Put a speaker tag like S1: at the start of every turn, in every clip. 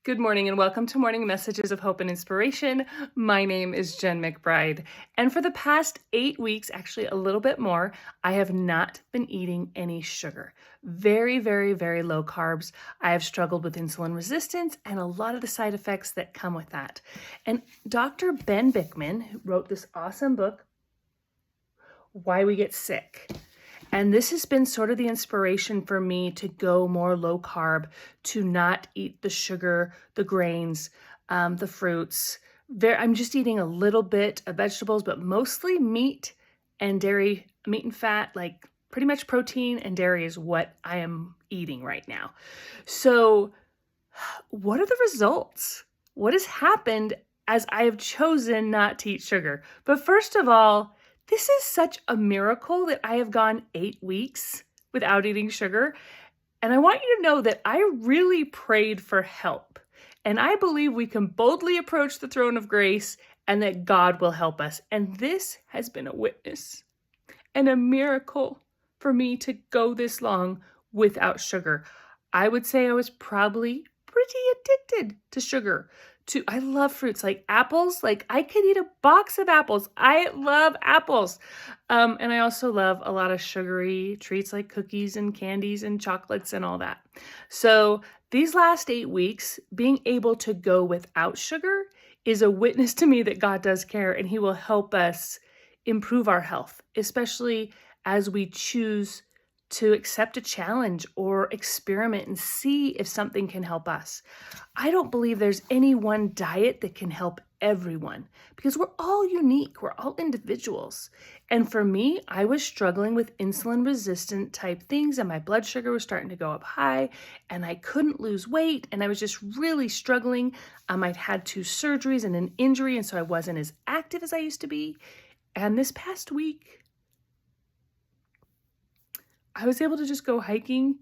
S1: Good morning and welcome to Morning Messages of Hope and Inspiration. My name is Jen McBride. And for the past 8 weeks, actually a little bit more, I have not been eating any sugar. Very, very, very low carbs. I have struggled with insulin resistance and a lot of the side effects that come with that. And Dr. Ben Bikman, who wrote this awesome book, Why We Get Sick. And this has been sort of the inspiration for me to go more low carb, to not eat the sugar, the grains, the fruits. I'm just eating a little bit of vegetables, but mostly meat and dairy, meat and fat, like pretty much protein and dairy is what I am eating right now. So what are the results? What has happened as I have chosen not to eat sugar? But first of all, this is such a miracle that I have gone 8 weeks without eating sugar. And I want you to know that I really prayed for help. And I believe we can boldly approach the throne of grace and that God will help us. And this has been a witness and a miracle for me to go this long without sugar. I would say I was probably pretty addicted to sugar. I love fruits like apples. Like I could eat a box of apples. I love apples. And I also love a lot of sugary treats like cookies and candies and chocolates and all that. So these last 8 weeks, being able to go without sugar is a witness to me that God does care and He will help us improve our health, especially as we choose to accept a challenge or experiment and see if something can help us. I don't believe there's any one diet that can help everyone because we're all unique. We're all individuals. And for me, I was struggling with insulin resistant type things and my blood sugar was starting to go up high and I couldn't lose weight and I was just really struggling. I'd had 2 surgeries and an injury and so I wasn't as active as I used to be. And this past week, I was able to just go hiking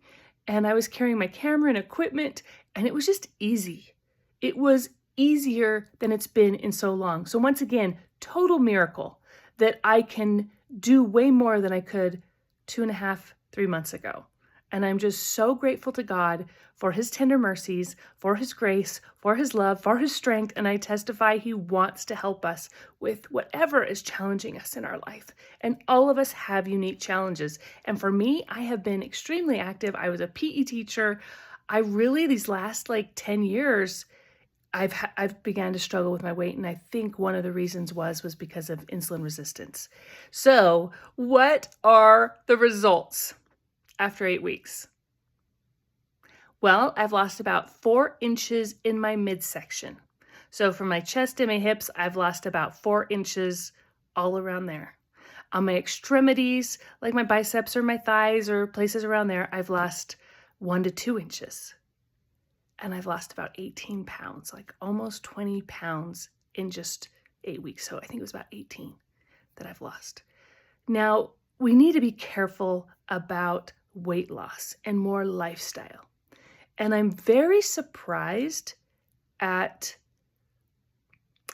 S1: and I was carrying my camera and equipment and it was just easy. It was easier than it's been in so long. So once again, total miracle that I can do way more than I could 2.5, 3 months ago. And I'm just so grateful to God for His tender mercies, for His grace, for His love, for His strength. And I testify He wants to help us with whatever is challenging us in our life. And all of us have unique challenges. And for me, I have been extremely active. I was a PE teacher. I really, these last 10 years, I've began to struggle with my weight. And I think one of the reasons was because of insulin resistance. So what are the results after 8 weeks? Well, I've lost about 4 inches in my midsection. So from my chest and my hips, I've lost about 4 inches all around there. On my extremities, like my biceps or my thighs or places around there, I've lost 1 to 2 inches. And I've lost about 18 pounds, like almost 20 pounds in just 8 weeks. So I think it was about 18 that I've lost. Now, we need to be careful about weight loss and more lifestyle. And I'm very surprised at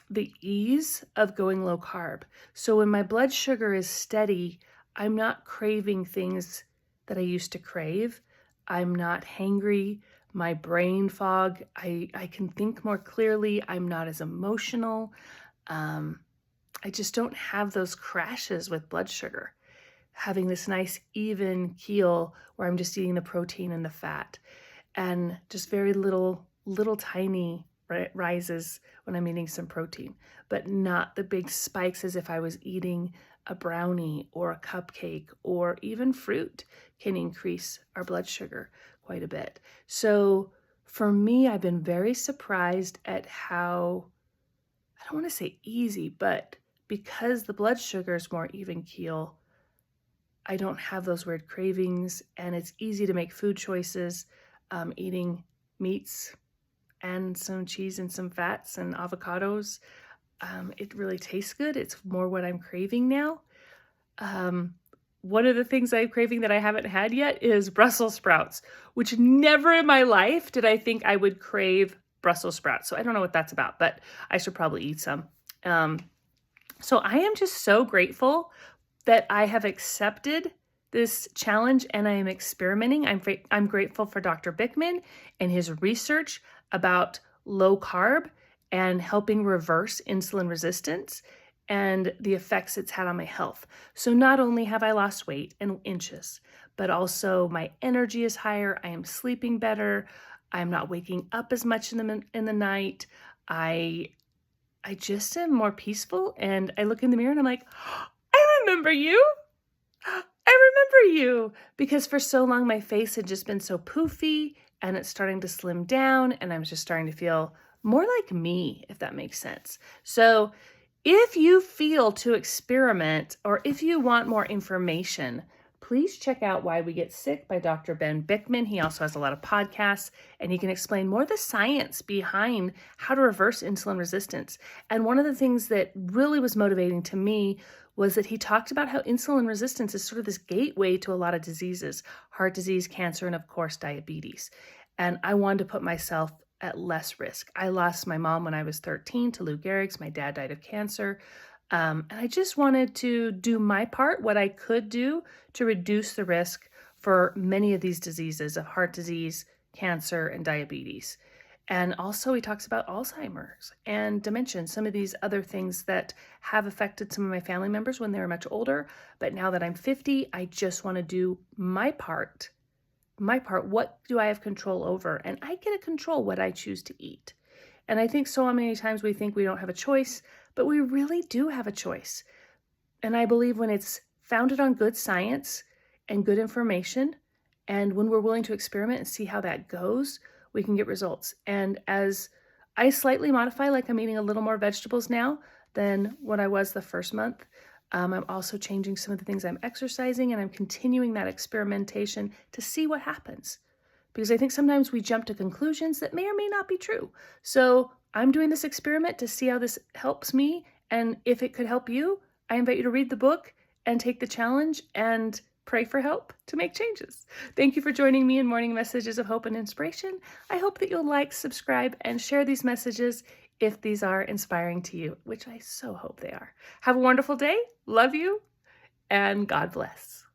S1: the ease of going low carb. So when my blood sugar is steady, I'm not craving things that I used to crave. I'm not hangry. My brain fog, I can think more clearly. I'm not as emotional. I just don't have those crashes with blood sugar. Having this nice even keel where I'm just eating the protein and the fat and just very little tiny rises when I'm eating some protein, but not the big spikes as if I was eating a brownie or a cupcake or even fruit can increase our blood sugar quite a bit. So for me, I've been very surprised at how, I don't want to say easy, but because the blood sugar is more even keel, I don't have those weird cravings and it's easy to make food choices, eating meats and some cheese and some fats and avocados. It really tastes good. It's more what I'm craving now. One of the things I'm craving that I haven't had yet is Brussels sprouts, which never in my life did I think I would crave Brussels sprouts. So I don't know what that's about, but I should probably eat some. So I am just so grateful that I have accepted this challenge and I am experimenting. I'm grateful for Dr. Bikman and his research about low carb and helping reverse insulin resistance and the effects it's had on my health. So not only have I lost weight in inches, but also my energy is higher. I am sleeping better. I'm not waking up as much in the night. I I just am more peaceful, and I look in the mirror and I'm like, I remember you. I remember you, because for so long my face had just been so poofy and it's starting to slim down and I'm just starting to feel more like me, if that makes sense. So if you feel to experiment or if you want more information, please check out Why We Get Sick by Dr. Ben Bikman. He also has a lot of podcasts and he can explain more of the science behind how to reverse insulin resistance. And one of the things that really was motivating to me was that he talked about how insulin resistance is sort of this gateway to a lot of diseases, heart disease, cancer, and of course, diabetes. And I wanted to put myself at less risk. I lost my mom when I was 13 to Lou Gehrig's. My dad died of cancer. And I just wanted to do my part, what I could do to reduce the risk for many of these diseases of heart disease, cancer, and diabetes. And also he talks about Alzheimer's and dementia, some of these other things that have affected some of my family members when they were much older. But now that I'm 50, I just want to do my part. My part, what do I have control over? And I get to control what I choose to eat. And I think so many times we think we don't have a choice, but we really do have a choice. And I believe when it's founded on good science and good information, and when we're willing to experiment and see how that goes, we can get results. And as I slightly modify, like I'm eating a little more vegetables now than what I was the first month. I'm also changing some of the things I'm exercising, and I'm continuing that experimentation to see what happens. Because I think sometimes we jump to conclusions that may or may not be true. So I'm doing this experiment to see how this helps me. And if it could help you, I invite you to read the book and take the challenge and pray for help to make changes. Thank you for joining me in Morning Messages of Hope and Inspiration. I hope that you'll like, subscribe, and share these messages if these are inspiring to you, which I so hope they are. Have a wonderful day. Love you, and God bless.